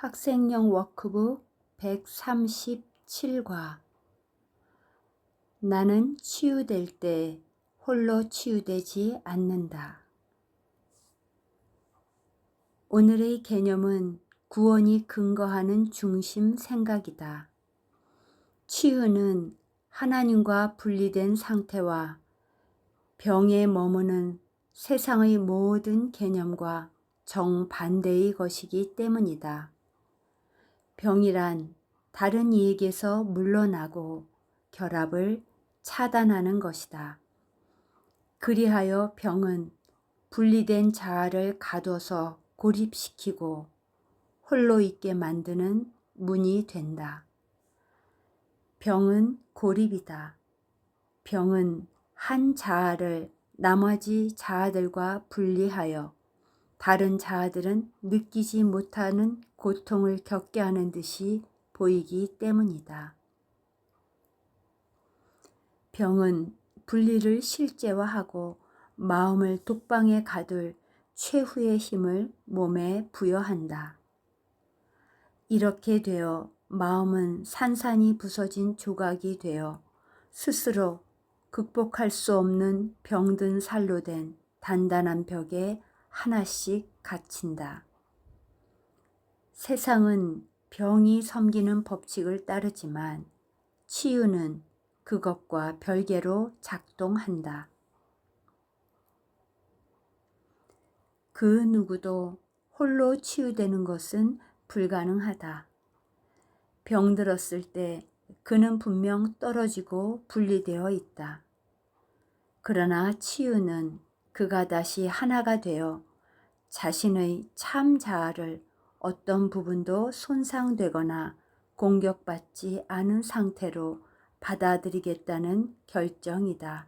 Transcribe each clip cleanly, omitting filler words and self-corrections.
학생용 워크북 137과 나는 치유될 때 홀로 치유되지 않는다. 오늘의 개념은 구원이 근거하는 중심 생각이다. 치유는 하나님과 분리된 상태와 병에 머무는 세상의 모든 개념과 정반대의 것이기 때문이다. 병이란 다른 이에게서 물러나고 결합을 차단하는 것이다. 그리하여 병은 분리된 자아를 가둬서 고립시키고 홀로 있게 만드는 문이 된다. 병은 고립이다. 병은 한 자아를 나머지 자아들과 분리하여 다른 자아들은 느끼지 못하는 고통을 겪게 하는 듯이 보이기 때문이다. 병은 분리를 실제화하고 마음을 독방에 가둘 최후의 힘을 몸에 부여한다. 이렇게 되어 마음은 산산이 부서진 조각이 되어 스스로 극복할 수 없는 병든 살로 된 단단한 벽에 하나씩 갇힌다. 세상은 병이 섬기는 법칙을 따르지만 치유는 그것과 별개로 작동한다. 그 누구도 홀로 치유되는 것은 불가능하다. 병들었을 때 그는 분명 떨어지고 분리되어 있다. 그러나 치유는 그가 다시 하나가 되어 자신의 참 자아를 어떤 부분도 손상되거나 공격받지 않은 상태로 받아들이겠다는 결정이다.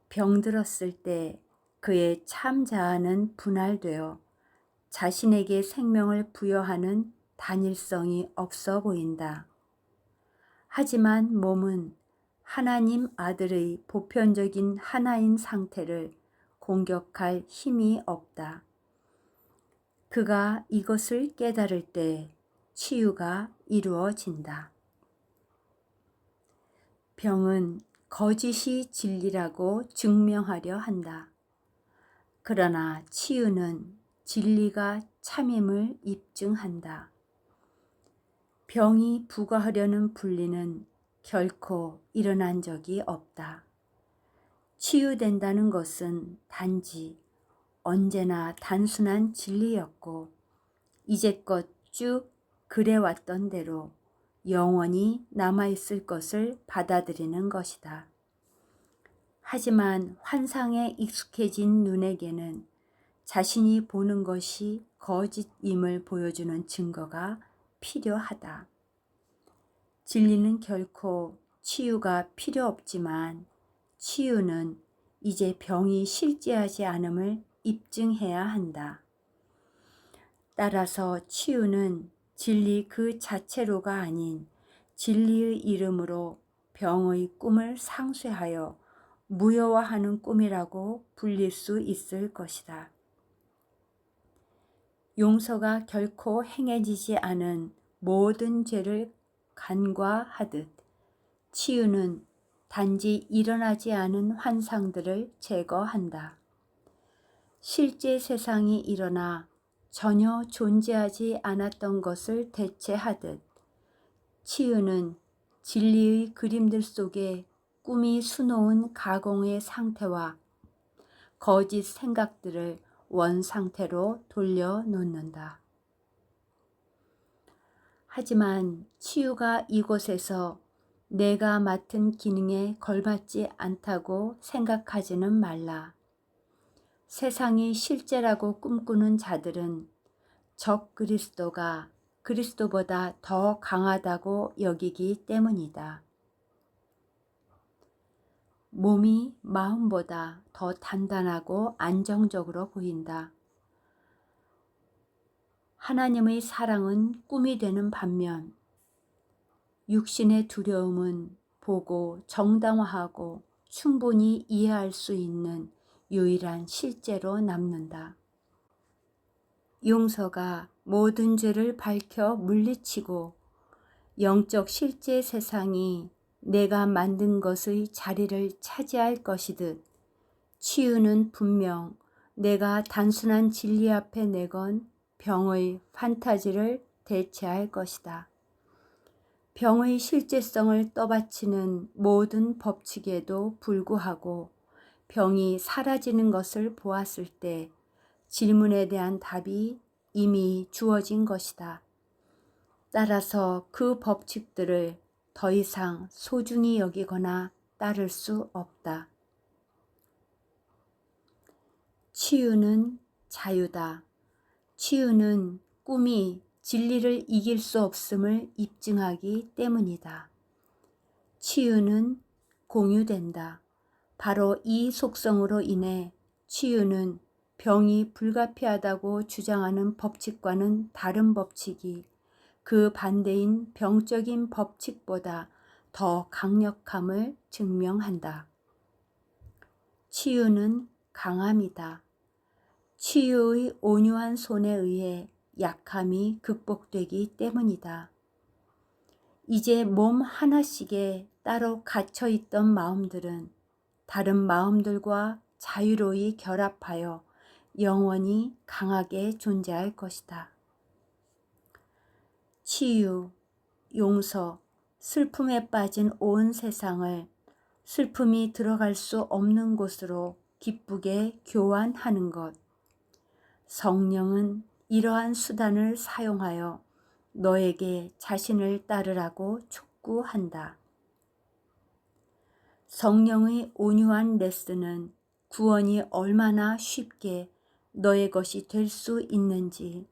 병들었을 때 그의 참 자아는 분할되어 자신에게 생명을 부여하는 단일성이 없어 보인다. 하지만 몸은 하나님 아들의 보편적인 하나인 상태를 공격할 힘이 없다. 그가 이것을 깨달을 때 치유가 이루어진다. 병은 거짓이 진리라고 증명하려 한다. 그러나 치유는 진리가 참임을 입증한다. 병이 부과하려는 분리는 결코 일어난 적이 없다. 치유된다는 것은 단지 언제나 단순한 진리였고 이제껏 쭉 그래왔던 대로 영원히 남아있을 것을 받아들이는 것이다. 하지만 환상에 익숙해진 눈에게는 자신이 보는 것이 거짓임을 보여주는 증거가 필요하다. 진리는 결코 치유가 필요 없지만 치유는 이제 병이 실제하지 않음을 입증해야 한다. 따라서 치유는 진리 그 자체로가 아닌 진리의 이름으로 병의 꿈을 상쇄하여 무효화하는 꿈이라고 불릴 수 있을 것이다. 용서가 결코 행해지지 않은 모든 죄를 간과하듯 치유는 단지 일어나지 않은 환상들을 제거한다. 실제 세상이 일어나 전혀 존재하지 않았던 것을 대체하듯 치유는 진리의 그림들 속에 꿈이 수놓은 가공의 상태와 거짓 생각들을 원상태로 돌려놓는다. 하지만 치유가 이곳에서 내가 맡은 기능에 걸맞지 않다고 생각하지는 말라. 세상이 실제라고 꿈꾸는 자들은 적 그리스도가 그리스도보다 더 강하다고 여기기 때문이다. 몸이 마음보다 더 단단하고 안정적으로 보인다. 하나님의 사랑은 꿈이 되는 반면 육신의 두려움은 보고 정당화하고 충분히 이해할 수 있는 유일한 실제로 남는다. 용서가 모든 죄를 밝혀 물리치고 영적 실제 세상이 내가 만든 것의 자리를 차지할 것이듯 치유는 분명 내가 단순한 진리 앞에 내건 병의 판타지를 대체할 것이다. 병의 실제성을 떠받치는 모든 법칙에도 불구하고 병이 사라지는 것을 보았을 때 질문에 대한 답이 이미 주어진 것이다. 따라서 그 법칙들을 더 이상 소중히 여기거나 따를 수 없다. 치유는 자유다. 치유는 꿈이 진리를 이길 수 없음을 입증하기 때문이다. 치유는 공유된다. 바로 이 속성으로 인해 치유는 병이 불가피하다고 주장하는 법칙과는 다른 법칙이 그 반대인 병적인 법칙보다 더 강력함을 증명한다. 치유는 강함이다. 치유의 온유한 손에 의해 약함이 극복되기 때문이다. 이제 몸 하나씩에 따로 갇혀있던 마음들은 다른 마음들과 자유로이 결합하여 영원히 강하게 존재할 것이다. 치유, 용서, 슬픔에 빠진 온 세상을 슬픔이 들어갈 수 없는 곳으로 기쁘게 교환하는 것. 성령은 이러한 수단을 사용하여 너에게 자신을 따르라고 촉구한다. 성령의 온유한 레슨은 구원이 얼마나 쉽게 너의 것이 될 수 있는지,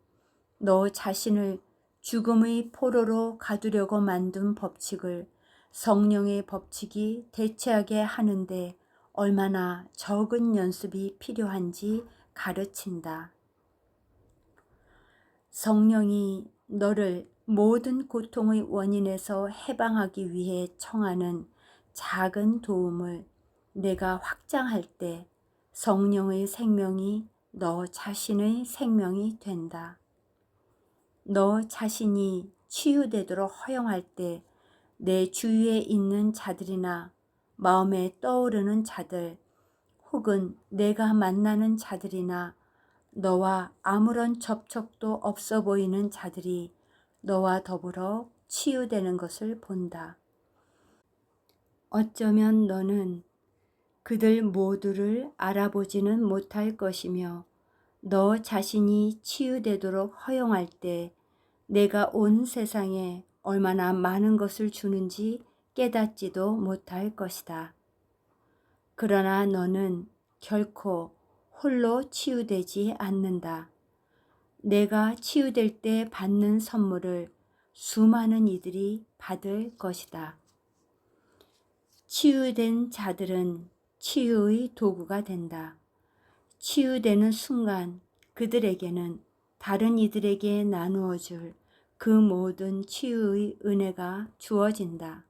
너 자신을 죽음의 포로로 가두려고 만든 법칙을 성령의 법칙이 대체하게 하는데 얼마나 적은 연습이 필요한지 가르친다. 성령이 너를 모든 고통의 원인에서 해방하기 위해 청하는 작은 도움을 내가 확장할 때 성령의 생명이 너 자신의 생명이 된다. 너 자신이 치유되도록 허용할 때 내 주위에 있는 자들이나 마음에 떠오르는 자들 혹은 내가 만나는 자들이나 너와 아무런 접촉도 없어 보이는 자들이 너와 더불어 치유되는 것을 본다. 어쩌면 너는 그들 모두를 알아보지는 못할 것이며 너 자신이 치유되도록 허용할 때 내가 온 세상에 얼마나 많은 것을 주는지 깨닫지도 못할 것이다. 그러나 너는 결코 홀로 치유되지 않는다. 내가 치유될 때 받는 선물을 수많은 이들이 받을 것이다. 치유된 자들은 치유의 도구가 된다. 치유되는 순간 그들에게는 다른 이들에게 나누어 줄 그 모든 치유의 은혜가 주어진다.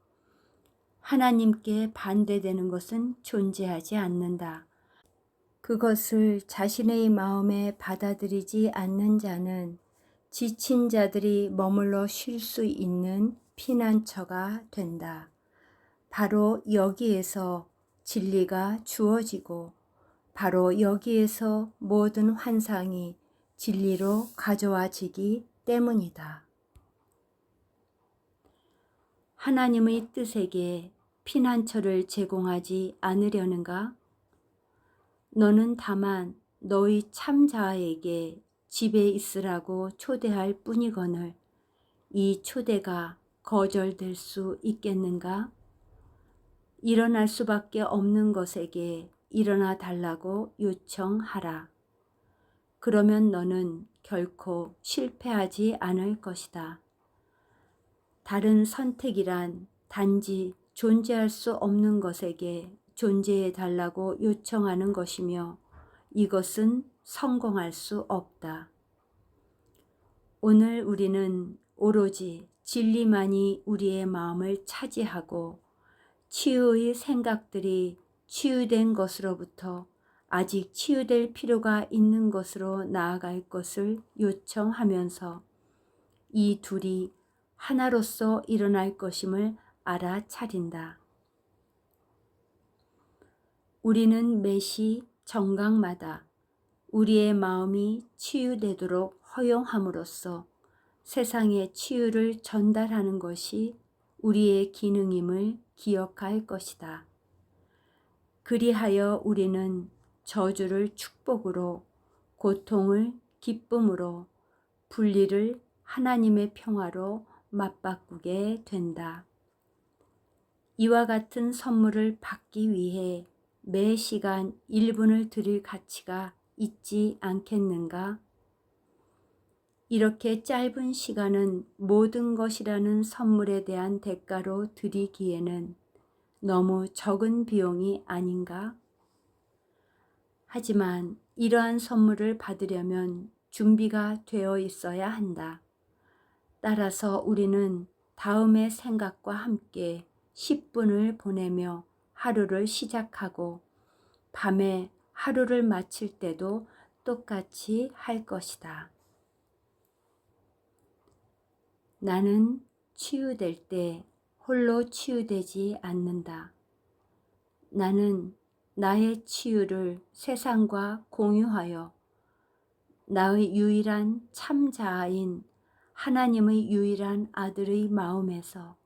하나님께 반대되는 것은 존재하지 않는다. 그것을 자신의 마음에 받아들이지 않는 자는 지친 자들이 머물러 쉴 수 있는 피난처가 된다. 바로 여기에서 진리가 주어지고 바로 여기에서 모든 환상이 진리로 가져와지기 때문이다. 하나님의 뜻에게 피난처를 제공하지 않으려는가? 너는 다만 너의 참자아에게 집에 있으라고 초대할 뿐이거늘 이 초대가 거절될 수 있겠는가? 일어날 수밖에 없는 것에게 일어나 달라고 요청하라. 그러면 너는 결코 실패하지 않을 것이다. 다른 선택이란 단지 존재할 수 없는 것에게 존재해 달라고 요청하는 것이며 이것은 성공할 수 없다. 오늘 우리는 오로지 진리만이 우리의 마음을 차지하고 치유의 생각들이 치유된 것으로부터 아직 치유될 필요가 있는 것으로 나아갈 것을 요청하면서 이 둘이 하나로서 일어날 것임을 알아차린다. 우리는 매시 정각마다 우리의 마음이 치유되도록 허용함으로써 세상에 치유를 전달하는 것이 우리의 기능임을 기억할 것이다. 그리하여 우리는 저주를 축복으로, 고통을 기쁨으로, 분리를 하나님의 평화로 맞바꾸게 된다. 이와 같은 선물을 받기 위해 매 시간 1분을 드릴 가치가 있지 않겠는가? 이렇게 짧은 시간은 모든 것이라는 선물에 대한 대가로 드리기에는 너무 적은 비용이 아닌가? 하지만 이러한 선물을 받으려면 준비가 되어 있어야 한다. 따라서 우리는 다음의 생각과 함께 10분을 보내며 하루를 시작하고 밤에 하루를 마칠 때도 똑같이 할 것이다. 나는 치유될 때 홀로 치유되지 않는다. 나는 나의 치유를 세상과 공유하여 나의 유일한 참자아인 하나님의 유일한 아들의 마음에서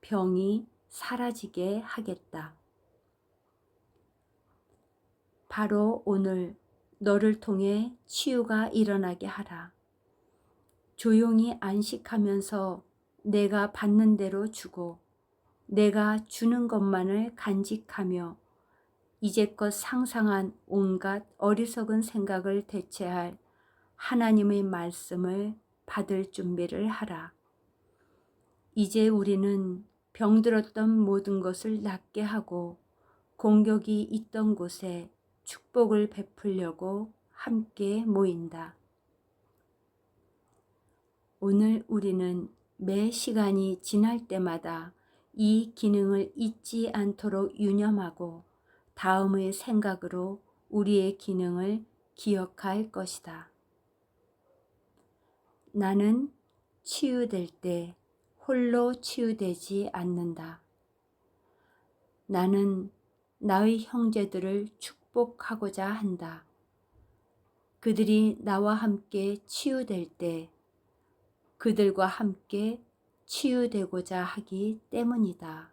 병이 사라지게 하겠다. 바로 오늘 너를 통해 치유가 일어나게 하라. 조용히 안식하면서 내가 받는 대로 주고 내가 주는 것만을 간직하며 이제껏 상상한 온갖 어리석은 생각을 대체할 하나님의 말씀을 받을 준비를 하라. 이제 우리는 병들었던 모든 것을 낫게 하고 공격이 있던 곳에 축복을 베풀려고 함께 모인다. 오늘 우리는 매 시간이 지날 때마다 이 기능을 잊지 않도록 유념하고 다음의 생각으로 우리의 기능을 기억할 것이다. 나는 치유될 때 홀로 치유되지 않는다. 나는 나의 형제들을 축복하고자 한다. 그들이 나와 함께 치유될 때 그들과 함께 치유되고자 하기 때문이다.